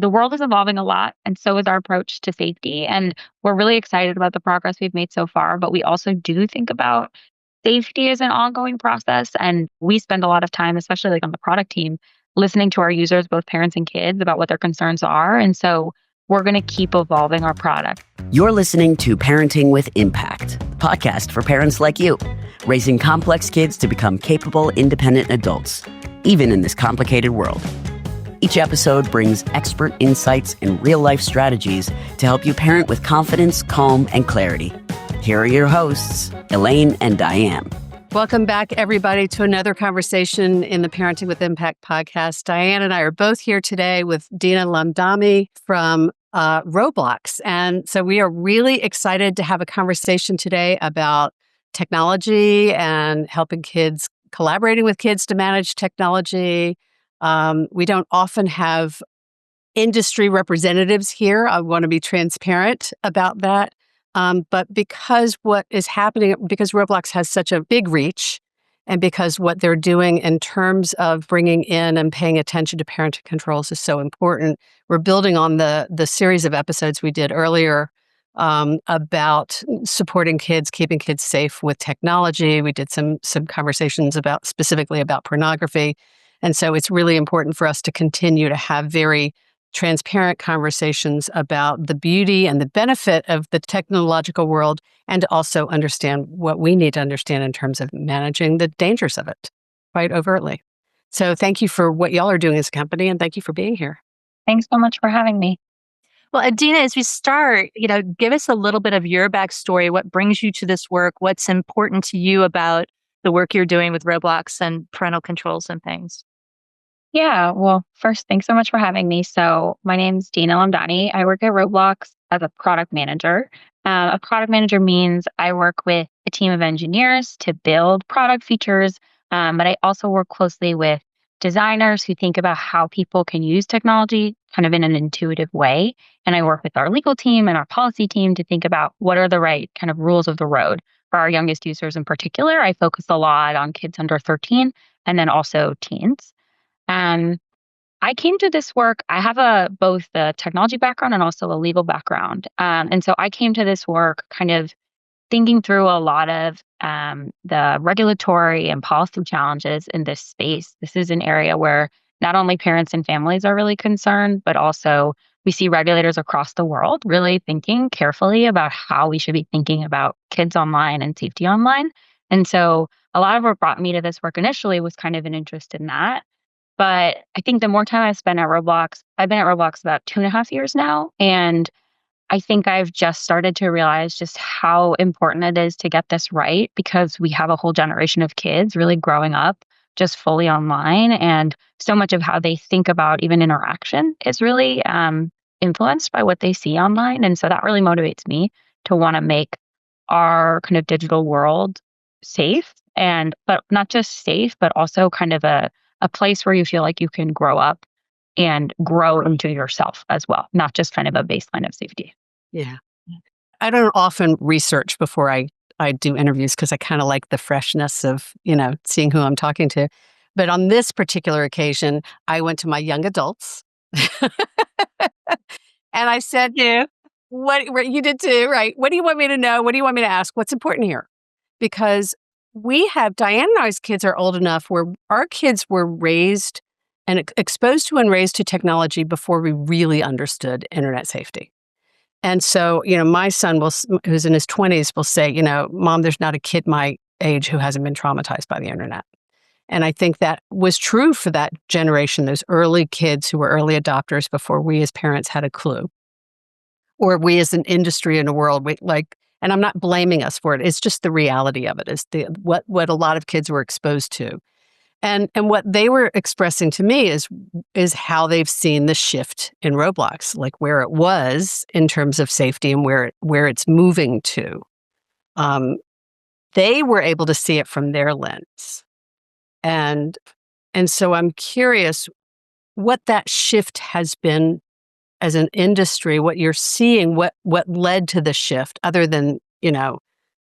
the world is evolving a lot, and so is our approach to safety. And we're really excited about the progress we've made so far, but we also do think about safety as an ongoing process. And we spend a lot of time, especially like on the product team, listening to our users, both parents and kids, about what their concerns are. And so we're going to keep evolving our product. You're listening to Parenting with Impact, a podcast for parents like you, raising complex kids to become capable, independent adults, even in this complicated world. Each episode brings expert insights and real-life strategies to help you parent with confidence, calm, and clarity. Here are your hosts, Elaine and Diane. Welcome back, everybody, to another conversation in the Parenting with Impact podcast. Diane and I are both here today with Dina Lamdany from Roblox. And so we are really excited to have a conversation today about technology and helping kids, collaborating with kids to manage technology. We don't often have industry representatives here. I want to be transparent about that. But because what is happening, because Roblox has such a big reach, and because what they're doing in terms of bringing in and paying attention to parenting controls is so important, we're building on the series of episodes we did earlier about supporting kids, keeping kids safe with technology. We did some conversations specifically about pornography. And so it's really important for us to continue to have very transparent conversations about the beauty and the benefit of the technological world, and to also understand what we need to understand in terms of managing the dangers of it quite overtly. So thank you for what y'all are doing as a company, and thank you for being here. Thanks so much for having me. Well, Dina, as we start, give us a little bit of your backstory. What brings you to this work? What's important to you about the work you're doing with Roblox and parental controls and things? Yeah, well, first, thanks so much for having me. So my name's Dina Lamdany. I work at Roblox as a product manager. A product manager means I work with a team of engineers to build product features, but I also work closely with designers who think about how people can use technology kind of in an intuitive way. And I work with our legal team and our policy team to think about what are the right kind of rules of the road for our youngest users in particular. I focus a lot on kids under 13 and then also teens. I came to this work, I have both the technology background and also a legal background. And so I came to this work kind of thinking through a lot of the regulatory and policy challenges in this space. This is an area where not only parents and families are really concerned, but also we see regulators across the world really thinking carefully about how we should be thinking about kids online and safety online. And so a lot of what brought me to this work initially was kind of an interest in that. But I think the more time I've spent at Roblox, I've been at Roblox about 2.5 years now. And I think I've just started to realize just how important it is to get this right, because we have a whole generation of kids really growing up just fully online. And so much of how they think about even interaction is really influenced by what they see online. And so that really motivates me to want to make our kind of digital world safe, but not just safe, but also kind of a place where you feel like you can grow up and grow into yourself as well, not just kind of a baseline of safety. Yeah. I don't often research before I do interviews because I kind of like the freshness of, seeing who I'm talking to. But on this particular occasion, I went to my young adults and I said, what you did too, right? What do you want me to know? What do you want me to ask? What's important here? Because Diane and I's kids are old enough where our kids were raised and exposed to and raised to technology before we really understood internet safety. And so, my son who's in his 20s will say, Mom, there's not a kid my age who hasn't been traumatized by the internet. And I think that was true for that generation, those early kids who were early adopters before we as parents had a clue. Or we as an industry in the world, and I'm not blaming us for it. It's just the reality of it is what a lot of kids were exposed to. And what they were expressing to me is how they've seen the shift in Roblox, like where it was in terms of safety and where it's moving to. They were able to see it from their lens. And so I'm curious what that shift has been as an industry, what you're seeing, what led to the shift, other than,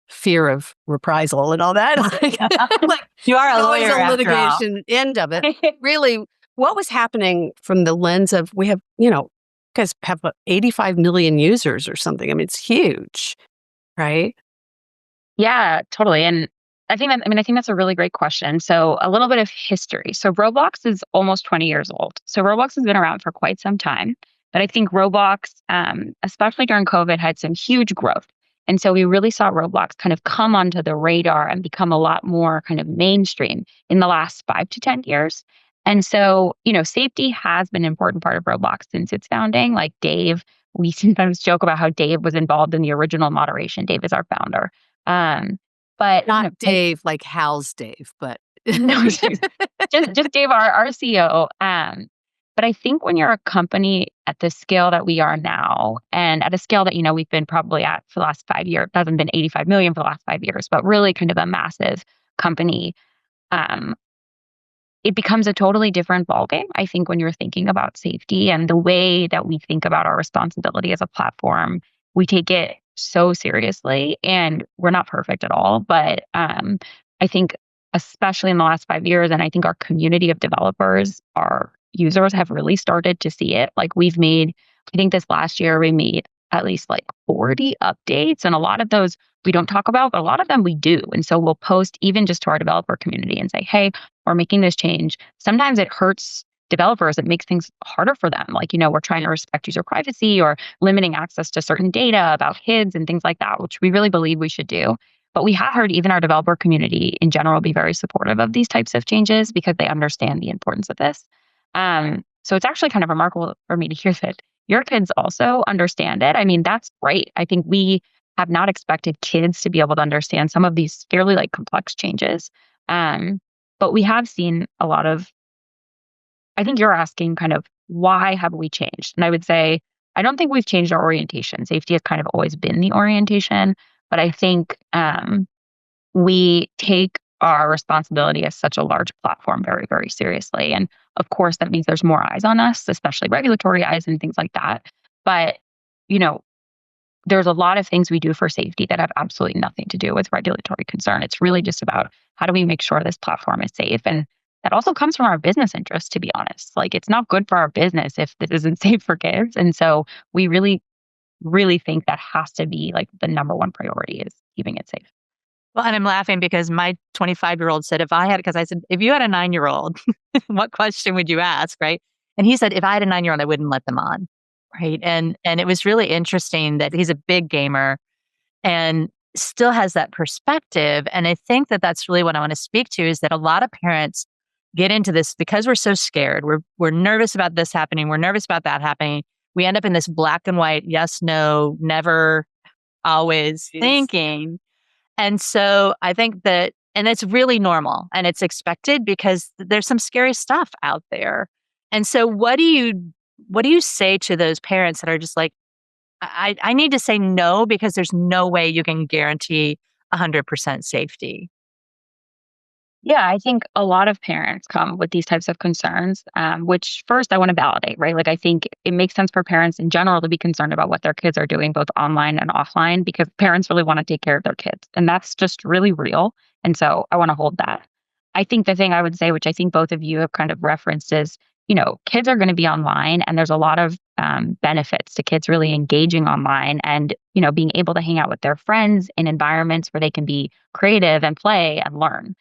fear of reprisal and all that. You are a lawyer, a litigation end of it. Really, what was happening from the lens of we have, guys have 85 million users or something. I mean, it's huge, right? Yeah, totally. And I think that's a really great question. So a little bit of history. So Roblox is almost 20 years old. So Roblox has been around for quite some time. But I think Roblox, especially during COVID, had some huge growth. And so we really saw Roblox kind of come onto the radar and become a lot more kind of mainstream in the last 5 to 10 years. And so, safety has been an important part of Roblox since its founding. Like Dave, we sometimes joke about how Dave was involved in the original moderation. Dave is our founder. Um, but Not Dave, like Hal's Dave, but no, just Dave, our CEO. But I think when you're a company at the scale that we are now, and at a scale that we've been probably at for the last 5 years, it hasn't been 85 million for the last 5 years, but really kind of a massive company. Um, it becomes a totally different ballgame, I think, when you're thinking about safety and the way that we think about our responsibility as a platform. We take it so seriously, and we're not perfect at all. But I think, especially in the last 5 years, and I think our community of developers, our users have really started to see it. Like I think this last year, we made at least like 40 updates, and a lot of those we don't talk about, but a lot of them we do. And so we'll post even just to our developer community and say, hey, we're making this change. Sometimes it hurts developers. It makes things harder for them. Like, we're trying to respect user privacy or limiting access to certain data about kids and things like that, which we really believe we should do. But we have heard even our developer community in general be very supportive of these types of changes because they understand the importance of this. So it's actually kind of remarkable for me to hear that your kids also understand it. I mean, that's great. I think we have not expected kids to be able to understand some of these fairly like complex changes. But we have seen a lot of, I think you're asking kind of why have we changed? And I would say, I don't think we've changed our orientation. Safety has kind of always been the orientation, but I think we take our responsibility as such a large platform very, very seriously. And of course, that means there's more eyes on us, especially regulatory eyes and things like that. But, there's a lot of things we do for safety that have absolutely nothing to do with regulatory concern. It's really just about how do we make sure this platform is safe? And that also comes from our business interests, to be honest. Like, it's not good for our business if this isn't safe for kids. And so we really, really think that has to be like the number one priority is keeping it safe. Well, and I'm laughing because my 25-year-old said, because I said, if you had a 9-year-old, what question would you ask? Right. And he said, if I had a 9-year-old, I wouldn't let them on. Right. And it was really interesting that he's a big gamer and still has that perspective. And I think that that's really what I want to speak to is that a lot of parents get into this because we're so scared. We're nervous about this happening. We're nervous about that happening. We end up in this black and white, yes, no, never, always thinking. And so I think that, and it's really normal and it's expected because there's some scary stuff out there. And so what do you say to those parents that are just like, I need to say no because there's no way you can guarantee 100% safety? Yeah, I think a lot of parents come with these types of concerns, which first I want to validate, right? Like, I think it makes sense for parents in general to be concerned about what their kids are doing, both online and offline, because parents really want to take care of their kids. And that's just really real. And so I want to hold that. I think the thing I would say, which I think both of you have kind of referenced, is, kids are going to be online, and there's a lot of benefits to kids really engaging online and, being able to hang out with their friends in environments where they can be creative and play and learn.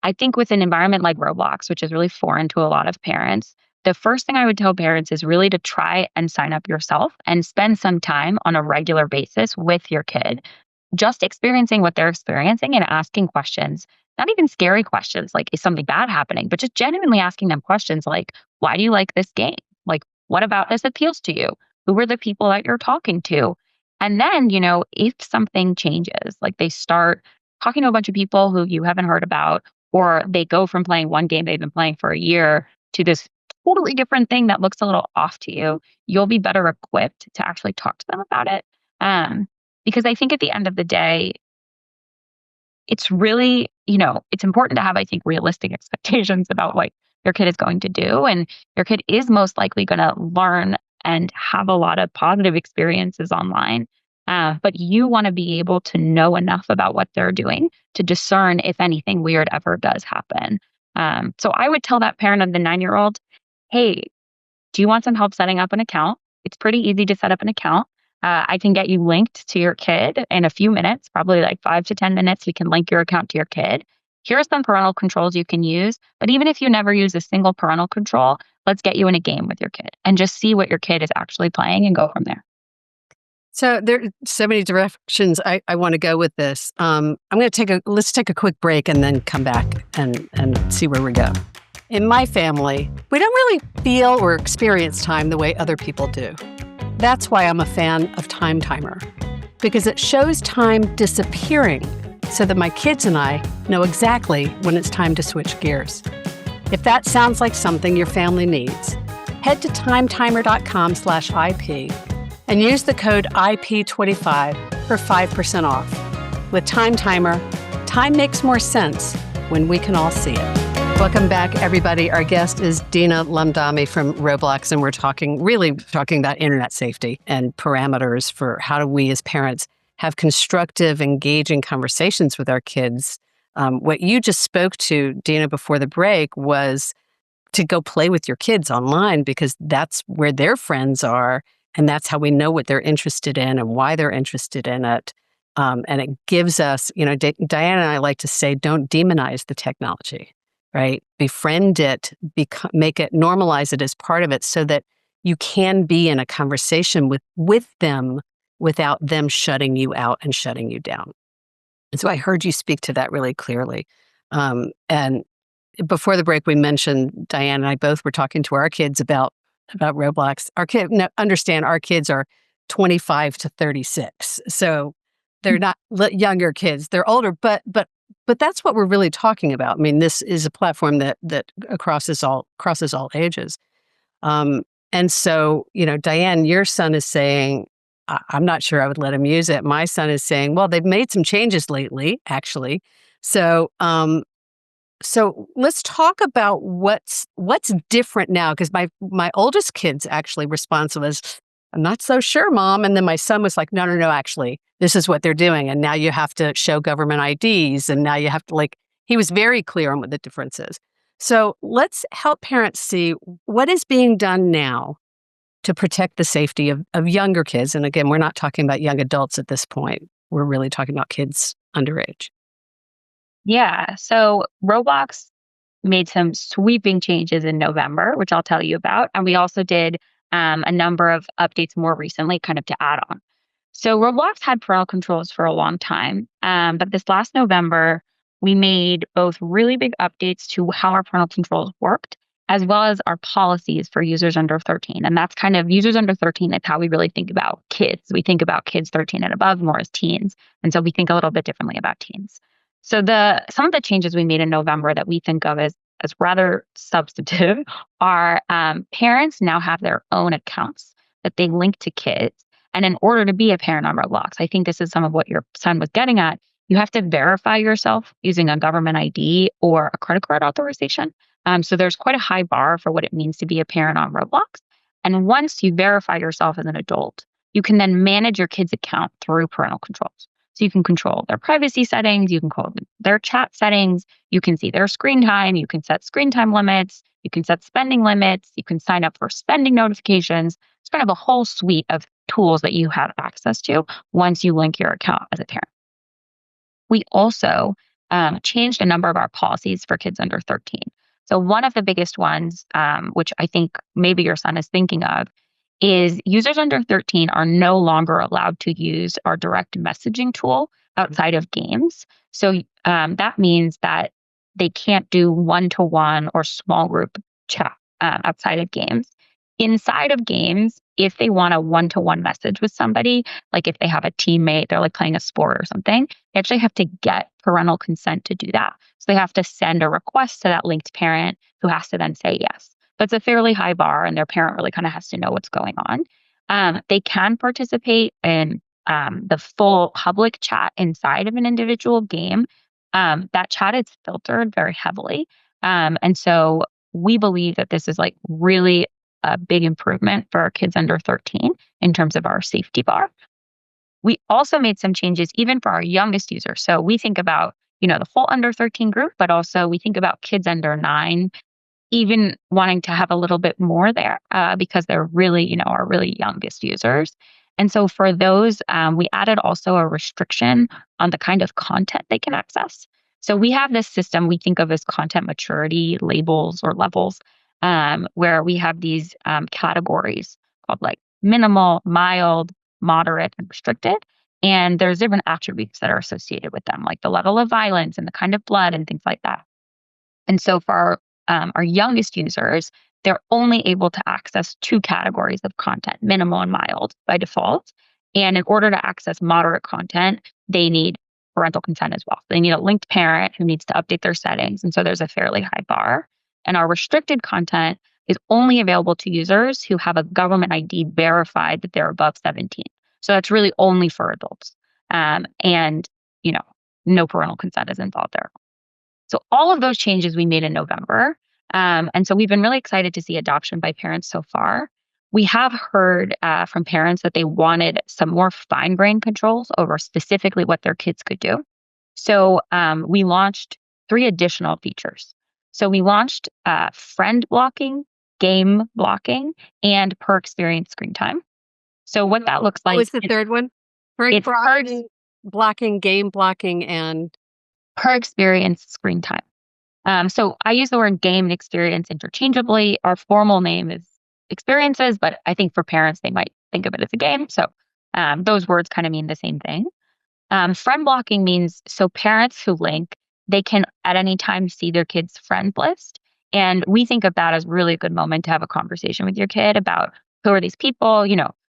I think with an environment like Roblox, which is really foreign to a lot of parents, the first thing I would tell parents is really to try and sign up yourself and spend some time on a regular basis with your kid, just experiencing what they're experiencing and asking questions, not even scary questions like, is something bad happening, but just genuinely asking them questions like, why do you like this game? Like, what about this appeals to you? Who are the people that you're talking to? And then, if something changes, like they start talking to a bunch of people who you haven't heard about, or they go from playing one game they've been playing for a year to this totally different thing that looks a little off to you, you'll be better equipped to actually talk to them about it. Because I think at the end of the day, it's really, it's important to have, I think, realistic expectations about what your kid is going to do. And your kid is most likely going to learn and have a lot of positive experiences online. But you want to be able to know enough about what they're doing to discern if anything weird ever does happen. So I would tell that parent of the 9-year-old, hey, do you want some help setting up an account? It's pretty easy to set up an account. I can get you linked to your kid in a few minutes, probably like 5 to 10 minutes. We can link your account to your kid. Here are some parental controls you can use. But even if you never use a single parental control, let's get you in a game with your kid and just see what your kid is actually playing and go from there. So there are so many directions I want to go with this. Let's take a quick break and then come back and see where we go. In my family, we don't really feel or experience time the way other people do. That's why I'm a fan of Time Timer, because it shows time disappearing so that my kids and I know exactly when it's time to switch gears. If that sounds like something your family needs, head to timetimer.com/IP and use the code IP25 for 5% off. With Time Timer, time makes more sense when we can all see it. Welcome back, everybody. Our guest is Dina Lamdany from Roblox, and we're talking about internet safety and parameters for how do we as parents have constructive, engaging conversations with our kids. What you just spoke to, Dina, before the break was to go play with your kids online because that's where their friends are, and that's how we know what they're interested in and why they're interested in it. And it gives us, Diana and I like to say, don't demonize the technology. Right? Befriend it, make it, normalize it as part of it so that you can be in a conversation with them without them shutting you out and shutting you down. And so I heard you speak to that really clearly. And before the break, we mentioned, Diane and I both were talking to our kids about Roblox. Understand our kids are 25 to 36. So they're not younger kids, they're older, but that's what we're really talking about. I mean, this is a platform that crosses all ages. And so, Diane, your son is saying, I'm not sure I would let him use it. My son is saying, well, they've made some changes lately, actually. So, so let's talk about what's different now. Because my oldest kid's actually responsive is, I'm not so sure, Mom. And then my son was like, no, actually, this is what they're doing. And now you have to show government IDs. And now you have to he was very clear on what the difference is. So let's help parents see what is being done now to protect the safety of younger kids. And again, we're not talking about young adults at this point. We're really talking about kids underage. Yeah. So Roblox made some sweeping changes in November, which I'll tell you about. And we also did a number of updates more recently, kind of to add on. So Roblox had parental controls for a long time, but this last November, we made both really big updates to how our parental controls worked, as well as our policies for users under 13. And that's kind of users under 13, that's how we really think about kids. We think about kids 13 and above more as teens. And so we think a little bit differently about teens. So some of the changes we made in November that we think of as rather substantive are parents now have their own accounts that they link to kids. And in order to be a parent on Roblox, I think this is some of what your son was getting at, you have to verify yourself using a government ID or a credit card authorization. So there's quite a high bar for what it means to be a parent on Roblox. And once you verify yourself as an adult, you can then manage your kid's account through parental controls. So you can control their privacy settings, you can control their chat settings, you can see their screen time, you can set screen time limits, you can set spending limits, you can sign up for spending notifications. It's kind of a whole suite of tools that you have access to once you link your account as a parent. We also changed a number of our policies for kids under 13. So one of the biggest ones, which I think maybe your son is thinking of, is users under 13 are no longer allowed to use our direct messaging tool outside of games. So that means that they can't do one-to-one or small group chat outside of games. Inside of games, if they want a one-to-one message with somebody, like if they have a teammate, they're playing a sport or something, they actually have to get parental consent to do that. So they have to send a request to that linked parent who has to then say yes. But it's a fairly high bar, and their parent really kind of has to know what's going on. They can participate in the full public chat inside of an individual game. That chat is filtered very heavily. And so we believe that this is really a big improvement for our kids under 13 in terms of our safety bar. We also made some changes even for our youngest users. So we think about, the whole under 13 group, but also we think about kids under 9. even wanting to have a little bit more there because they're really, our really youngest users. And so for those, we added also a restriction on the kind of content they can access. So we have this system we think of as content maturity labels or levels, where we have these categories called like minimal, mild, moderate, and restricted. And there's different attributes that are associated with them, like the level of violence and the kind of blood and things like that. And so for our youngest users, they're only able to access two categories of content, minimal and mild by default. And in order to access moderate content, they need parental consent as well. They need a linked parent who needs to update their settings. And so there's a fairly high bar. And our restricted content is only available to users who have a government ID verified that they're above 17. So that's really only for adults. And, no parental consent is involved there. So all of those changes we made in November. And so we've been really excited to see adoption by parents so far. We have heard from parents that they wanted some more fine-grained controls over specifically what their kids could do. So we launched 3 additional features. So we launched friend blocking, game blocking, and per experience screen time. So what that looks like— What was the third one? It's Blocking, game blocking, and per experience screen time. So I use the word game and experience interchangeably. Our formal name is experiences, but I think for parents, they might think of it as a game. So those words kind of mean the same thing. Friend blocking means so parents who link, they can at any time see their kid's friend list. And we think of that as really a good moment to have a conversation with your kid about who are these people.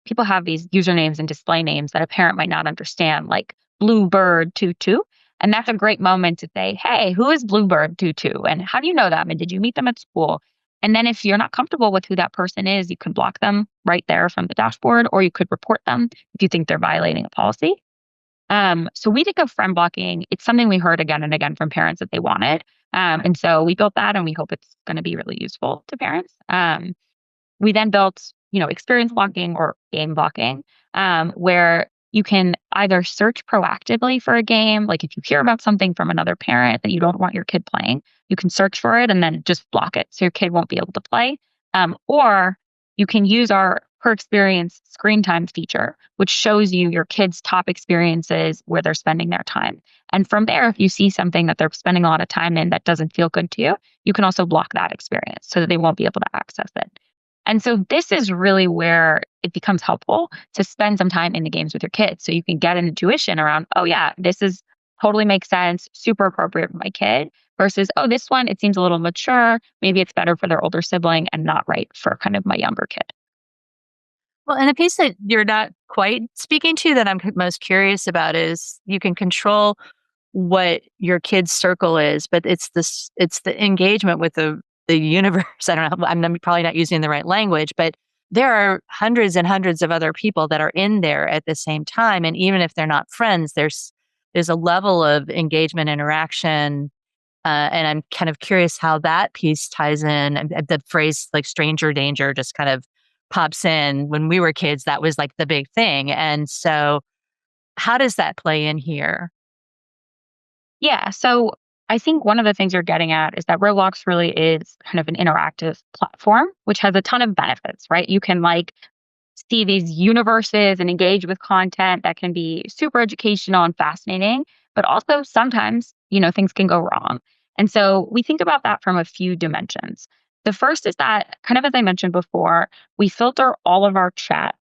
People have these usernames and display names that a parent might not understand, like Bluebird22. And that's a great moment to say, hey, who is Bluebird22? And how do you know them? And did you meet them at school? And then if you're not comfortable with who that person is, you can block them right there from the dashboard, or you could report them if you think they're violating a policy. So we think of friend blocking. It's something we heard again and again from parents that they wanted. And so we built that, and we hope it's going to be really useful to parents. We then built, experience blocking or game blocking, where you can either search proactively for a game, like if you hear about something from another parent that you don't want your kid playing, you can search for it and then just block it so your kid won't be able to play. Or you can use our per experience screen time feature, which shows you your kids' top experiences where they're spending their time. And from there, if you see something that they're spending a lot of time in that doesn't feel good to you, you can also block that experience so that they won't be able to access it. And so this is really where it becomes helpful to spend some time in the games with your kids. So you can get an intuition around, oh yeah, this is totally makes sense, super appropriate for my kid, versus, oh, this one, it seems a little mature. Maybe it's better for their older sibling and not right for kind of my younger kid. Well, and the piece that you're not quite speaking to that I'm most curious about is you can control what your kid's circle is, but it's the engagement with the universe. I don't know. I'm probably not using the right language, but there are hundreds and hundreds of other people that are in there at the same time. And even if they're not friends, there's a level of engagement, interaction. And I'm kind of curious how that piece ties in. And the phrase like stranger danger just kind of pops in. When we were kids, that was like the big thing. And so how does that play in here? Yeah. So I think one of the things you're getting at is that Roblox really is kind of an interactive platform, which has a ton of benefits, right? You can see these universes and engage with content that can be super educational and fascinating, but also sometimes, things can go wrong. And so we think about that from a few dimensions. The first is that, kind of as I mentioned before, we filter all of our chat.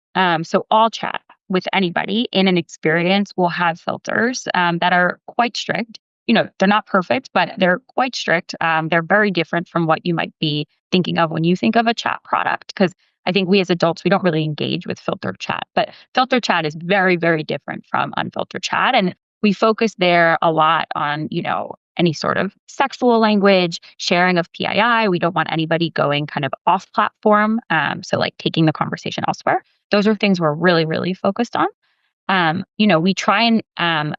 So all chat with anybody in an experience will have filters that are quite strict. They're not perfect, but they're quite strict. They're very different from what you might be thinking of when you think of a chat product, because I think we as adults, we don't really engage with filtered chat, but filtered chat is very, very different from unfiltered chat. And we focus there a lot on, any sort of sexual language, sharing of PII. We don't want anybody going kind of off platform. So like taking the conversation elsewhere. Those are things we're really, really focused on. We try and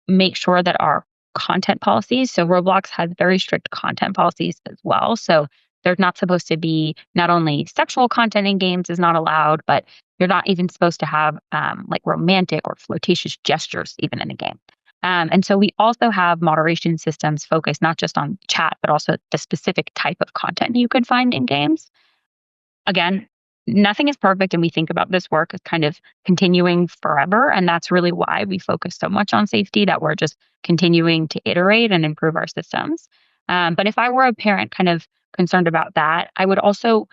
make sure that our content policies, so Roblox has very strict content policies as well. So there's not supposed to be, not only sexual content in games is not allowed, but you're not even supposed to have like romantic or flirtatious gestures even in a game. And so we also have moderation systems focused not just on chat, but also the specific type of content you could find in games. Again, nothing is perfect, and we think about this work as kind of continuing forever. And that's really why we focus so much on safety, that we're just continuing to iterate and improve our systems. But if I were a parent kind of concerned about that, I would also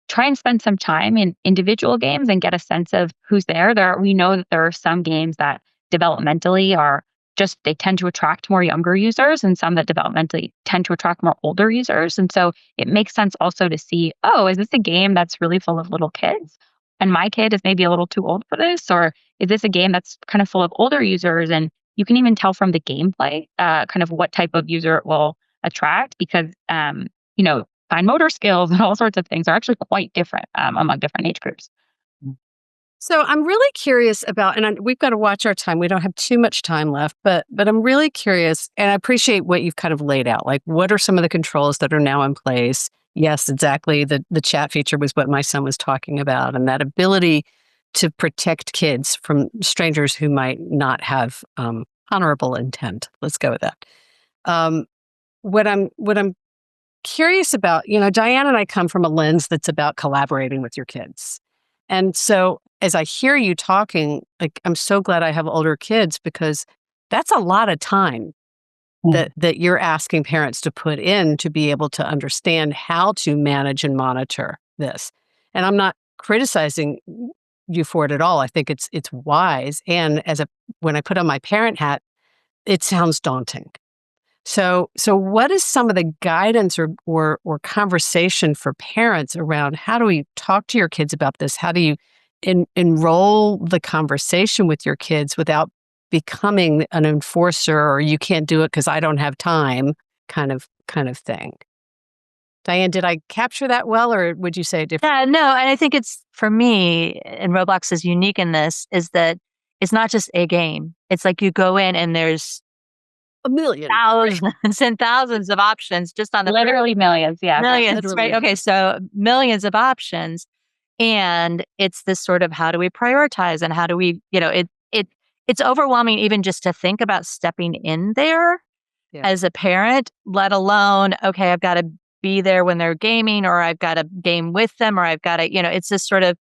try and spend some time in individual games and get a sense of who's there. We know that there are some games that developmentally are just, they tend to attract more younger users, and some that developmentally tend to attract more older users. And so it makes sense also to see, oh, is this a game that's really full of little kids? And my kid is maybe a little too old for this? Or is this a game that's kind of full of older users? And you can even tell from the gameplay kind of what type of user it will attract, because, fine motor skills and all sorts of things are actually quite different among different age groups. So I'm really curious about, and we've got to watch our time. We don't have too much time left, but I'm really curious, and I appreciate what you've kind of laid out. Like, what are some of the controls that are now in place? Yes, exactly. The chat feature was what my son was talking about, and that ability to protect kids from strangers who might not have honorable intent. Let's go with that. What I'm curious about, Diane and I come from a lens that's about collaborating with your kids. And so as I hear you talking, like, I'm so glad I have older kids, because that's a lot of time that you're asking parents to put in to be able to understand how to manage and monitor this. And I'm not criticizing you for it at all. I think it's wise. And when I put on my parent hat, it sounds daunting. So what is some of the guidance or conversation for parents around how do we talk to your kids about this? How do you enroll the conversation with your kids without becoming an enforcer, or you can't do it because I don't have time kind of thing? Diane, did I capture that well, or would you say it differently? Yeah, no, and I think it's, for me, and Roblox is unique in this, is that it's not just a game. It's like you go in and there's A million. thousands and thousands of options just on the Literally millions, yeah. millions, Literally. right? Okay, so millions of options, and it's this sort of, how do we prioritize, and how do we, it's overwhelming even just to think about stepping in there as a parent, let alone, okay, I've got to be there when they're gaming, or I've got to game with them, or I've got to, it's this sort of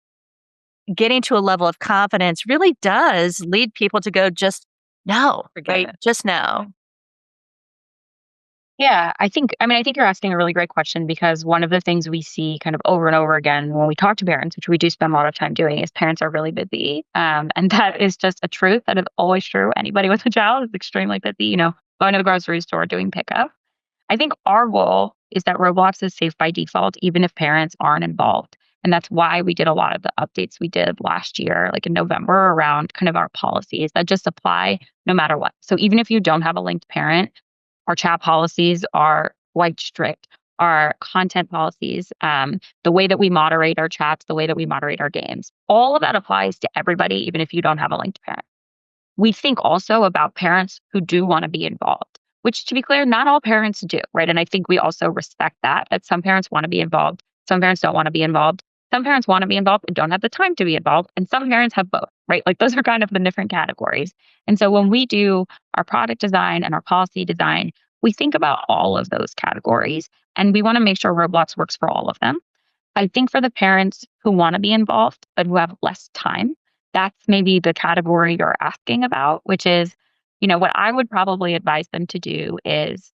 getting to a level of confidence really does lead people to go, just no, right? Just no. Yeah, I think you're asking a really great question, because one of the things we see kind of over and over again when we talk to parents, which we do spend a lot of time doing, is parents are really busy. And that is just a truth that is always true. Anybody with a child is extremely busy, going to the grocery store, doing pickup. I think our goal is that Roblox is safe by default, even if parents aren't involved. And that's why we did a lot of the updates we did last year, like in November, around kind of our policies that just apply no matter what. So even if you don't have a linked parent, our chat policies are quite strict. Our content policies, the way that we moderate our chats, the way that we moderate our games, all of that applies to everybody, even if you don't have a linked parent. We think also about parents who do want to be involved, which, to be clear, not all parents do, right? And I think we also respect that some parents want to be involved, some parents don't want to be involved. Some parents want to be involved and don't have the time to be involved, and some parents have both, right? Like, those are kind of the different categories. And so when we do our product design and our policy design, we think about all of those categories, and we want to make sure Roblox works for all of them. I think for the parents who want to be involved but who have less time, that's maybe the category you're asking about, which is, what I would probably advise them to do is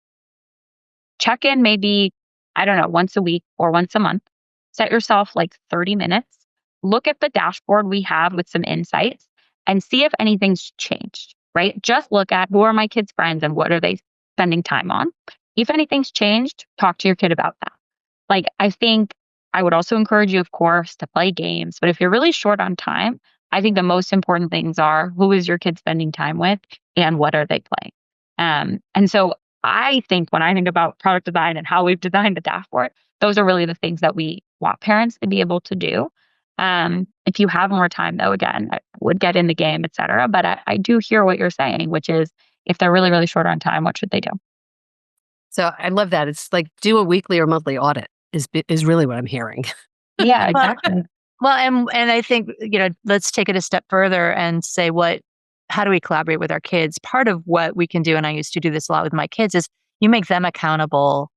check in maybe, I don't know, once a week or once a month. Set yourself like 30 minutes. Look at the dashboard we have with some insights and see if anything's changed, right? Just look at, who are my kids' friends and what are they spending time on? If anything's changed, talk to your kid about that. Like, I think I would also encourage you, of course, to play games. But if you're really short on time, I think the most important things are, who is your kid spending time with and what are they playing? And so I think when I think about product design and how we've designed the dashboard, those are really the things that we want parents to be able to do. If you have more time, though, again, I would get in the game, et cetera. But I do hear what you're saying, which is, if they're really, really short on time, what should they do? So I love that. It's like, do a weekly or monthly audit is really what I'm hearing. Yeah, exactly. Well, and I think, let's take it a step further and say, what how do we collaborate with our kids? Part of what we can do, and I used to do this a lot with my kids, is you make them accountable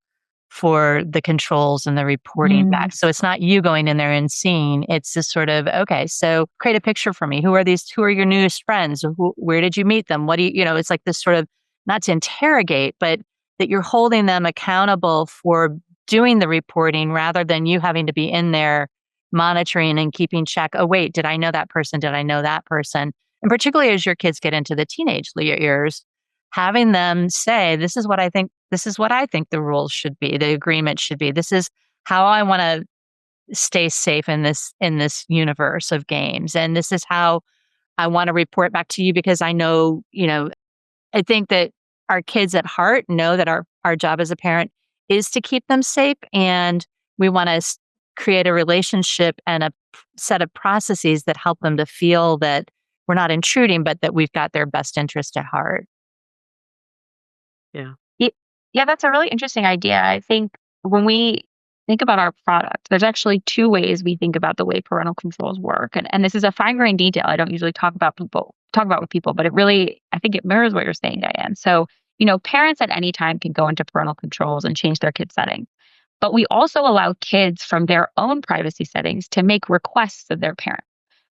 for the controls and the reporting back. So it's not you going in there and seeing, it's just sort of, okay, so create a picture for me. Who are your newest friends? Where did you meet them? What do you know, it's like this sort of, not to interrogate, but that you're holding them accountable for doing the reporting rather than you having to be in there monitoring and keeping check. Oh, wait, did I know that person? Did I know that person? And particularly as your kids get into the teenage years, having them say, this is what I think the rules should be, the agreement should be. This is how I want to stay safe in this universe of games. And this is how I want to report back to you because I know, I think that our kids at heart know that our job as a parent is to keep them safe. And we want to create a relationship and a set of processes that help them to feel that we're not intruding, but that we've got their best interest at heart. Yeah. Yeah, that's a really interesting idea. I think when we think about our product, there's actually two ways we think about the way parental controls work. And this is a fine-grained detail I don't usually talk about with people, but I think it mirrors what you're saying, Diane. So, parents at any time can go into parental controls and change their kids' settings. But we also allow kids from their own privacy settings to make requests of their parents.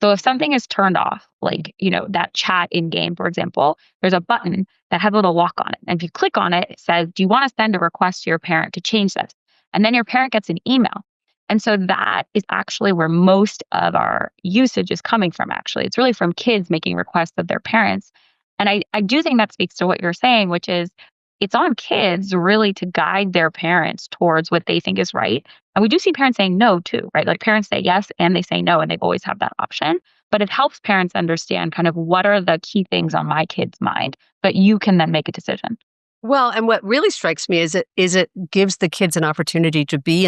So if something is turned off, like, that chat in game, for example, there's a button that has a little lock on it. And if you click on it, it says, do you want to send a request to your parent to change this? And then your parent gets an email. And so that is actually where most of our usage is coming from, actually. It's really from kids making requests of their parents. And I do think that speaks to what you're saying, which is it's on kids really to guide their parents towards what they think is right. And we do see parents saying no too, right? Like parents say yes and they say no, and they've always had that option. But it helps parents understand kind of what are the key things on my kid's mind, but you can then make a decision. Well, and what really strikes me is it gives the kids an opportunity to be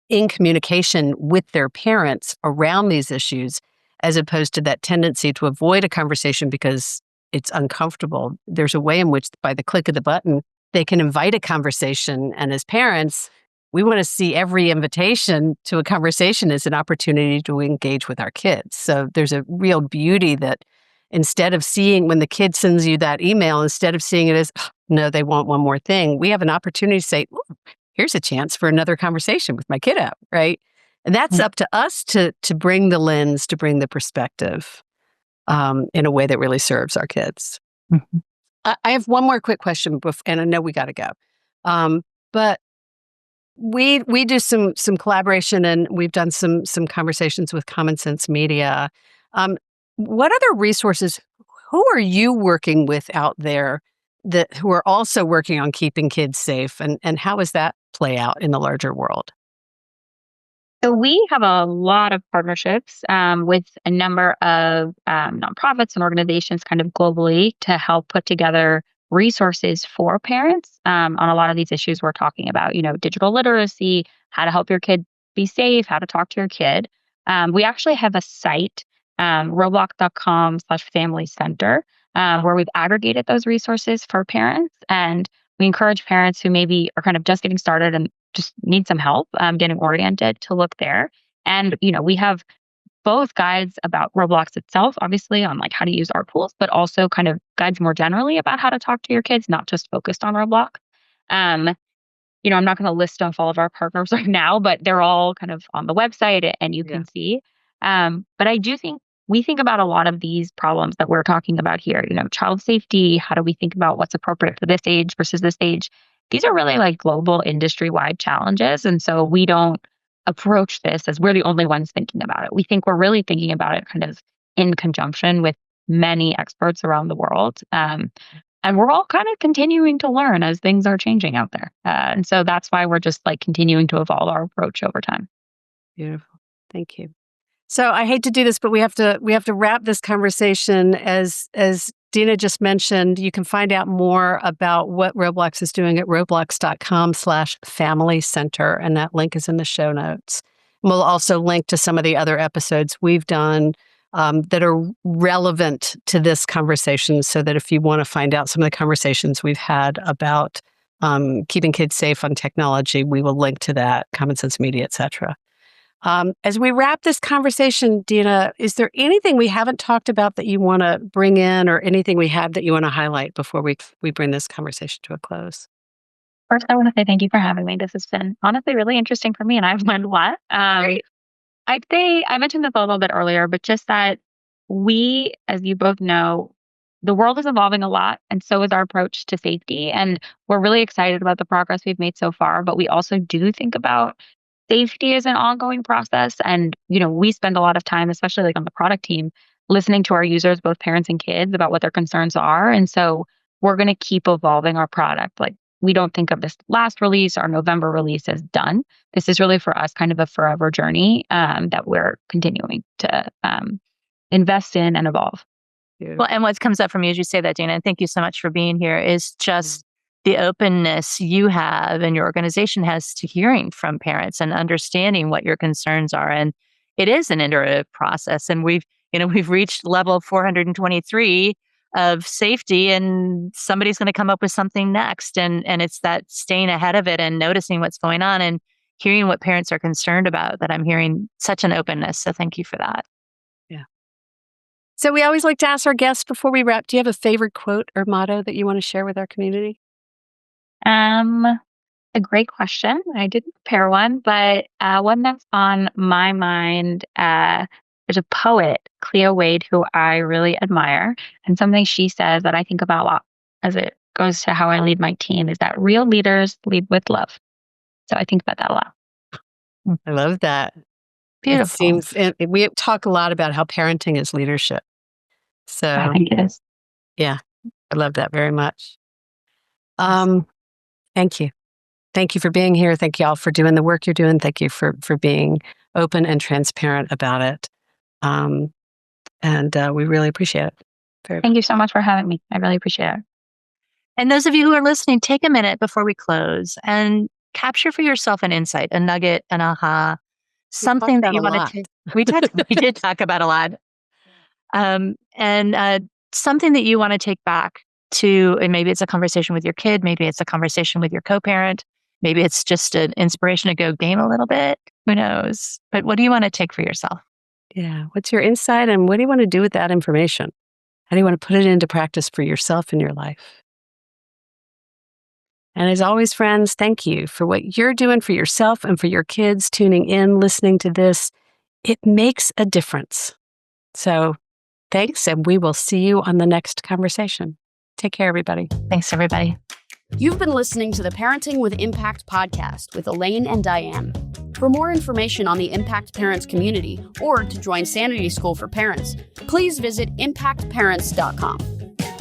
in communication with their parents around these issues, as opposed to that tendency to avoid a conversation because it's uncomfortable. There's a way in which, by the click of the button, they can invite a conversation. And as parents, we want to see every invitation to a conversation as an opportunity to engage with our kids. So there's a real beauty that instead of seeing when the kid sends you that email, instead of seeing it as, oh, no, they want one more thing, we have an opportunity to say, here's a chance for another conversation with my kiddo, right? And that's up to us to bring the lens, to bring the perspective in a way that really serves our kids. Mm-hmm. I have one more quick question, and I know we got to go. But we do some collaboration, and we've done some conversations with Common Sense Media. What other resources? Who are you working with out there who are also working on keeping kids safe, and how does that play out in the larger world? So we have a lot of partnerships with a number of nonprofits and organizations kind of globally to help put together resources for parents on a lot of these issues we're talking about, digital literacy, how to help your kid be safe, how to talk to your kid. We actually have a site, roblox.com/family center, where we've aggregated those resources for parents. And we encourage parents who maybe are kind of just getting started and just need some help getting oriented to look there. And, we have both guides about Roblox itself, obviously, on like how to use our tools, but also kind of guides more generally about how to talk to your kids, not just focused on Roblox. I'm not going to list off all of our partners right now, but they're all kind of on the website and you can see. But I do think we think about a lot of these problems that we're talking about here, child safety. How do we think about what's appropriate for this age versus this age? These are really like global industry-wide challenges. And so we don't approach this as we're the only ones thinking about it. We think we're really thinking about it kind of in conjunction with many experts around the world. And we're all kind of continuing to learn as things are changing out there. And so that's why we're just like continuing to evolve our approach over time. Beautiful. Thank you. So I hate to do this, but we have to wrap this conversation. As Dina just mentioned, you can find out more about what Roblox is doing at roblox.com/family center, and that link is in the show notes. We'll also link to some of the other episodes we've done that are relevant to this conversation, so that if you want to find out some of the conversations we've had about keeping kids safe on technology, we will link to that, Common Sense Media, etc. As we wrap this conversation, Dina, is there anything we haven't talked about that you want to bring in, or anything we have that you want to highlight before we bring this conversation to a close? First, I want to say thank you for having me. This has been honestly really interesting for me, and I've learned a lot. Great. I'd say I mentioned this a little bit earlier, but just that we, as you both know, the world is evolving a lot, and so is our approach to safety. And we're really excited about the progress we've made so far, but we also do think about safety as an ongoing process. And, we spend a lot of time, especially like on the product team, listening to our users, both parents and kids, about what their concerns are. And so we're going to keep evolving our product. Like, we don't think of this last release, our November release, as done. This is really for us kind of a forever journey that we're continuing to invest in and evolve. Well, and what comes up for me as you say that, Dina, and thank you so much for being here, is just the openness you have and your organization has to hearing from parents and understanding what your concerns are. And it is an iterative process. And we've reached level 423 of safety, and somebody's going to come up with something next. And it's that staying ahead of it and noticing what's going on and hearing what parents are concerned about that I'm hearing such an openness. So thank you for that. Yeah. So we always like to ask our guests before we wrap, do you have a favorite quote or motto that you want to share with our community? A great question. I didn't prepare one, but one that's on my mind, there's a poet, Cleo Wade, who I really admire. And something she says that I think about a lot as it goes to how I lead my team is that real leaders lead with love. So I think about that a lot. I love that. Beautiful. We talk a lot about how parenting is leadership. So I think it is. Yeah, I love that very much. Thank you. Thank you for being here. Thank you all for doing the work you're doing. Thank you for being open and transparent about it. And we really appreciate it. Thank you so much for having me. I really appreciate it. And those of you who are listening, take a minute before we close and capture for yourself an insight, a nugget, an aha, something that you want to take. We did talk about a lot. And something that you want to take back to, and maybe it's a conversation with your kid, maybe it's a conversation with your co-parent, maybe it's just an inspiration to go game a little bit. Who knows? But what do you want to take for yourself? Yeah. What's your insight, and what do you want to do with that information? How do you want to put it into practice for yourself in your life? And as always, friends, thank you for what you're doing for yourself and for your kids, tuning in, listening to this. It makes a difference. So thanks, and we will see you on the next conversation. Take care, everybody. Thanks, everybody. You've been listening to the Parenting with Impact podcast with Elaine and Diane. For more information on the Impact Parents community or to join Sanity School for Parents, please visit impactparents.com.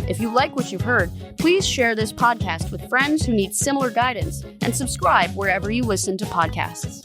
If you like what you've heard, please share this podcast with friends who need similar guidance and subscribe wherever you listen to podcasts.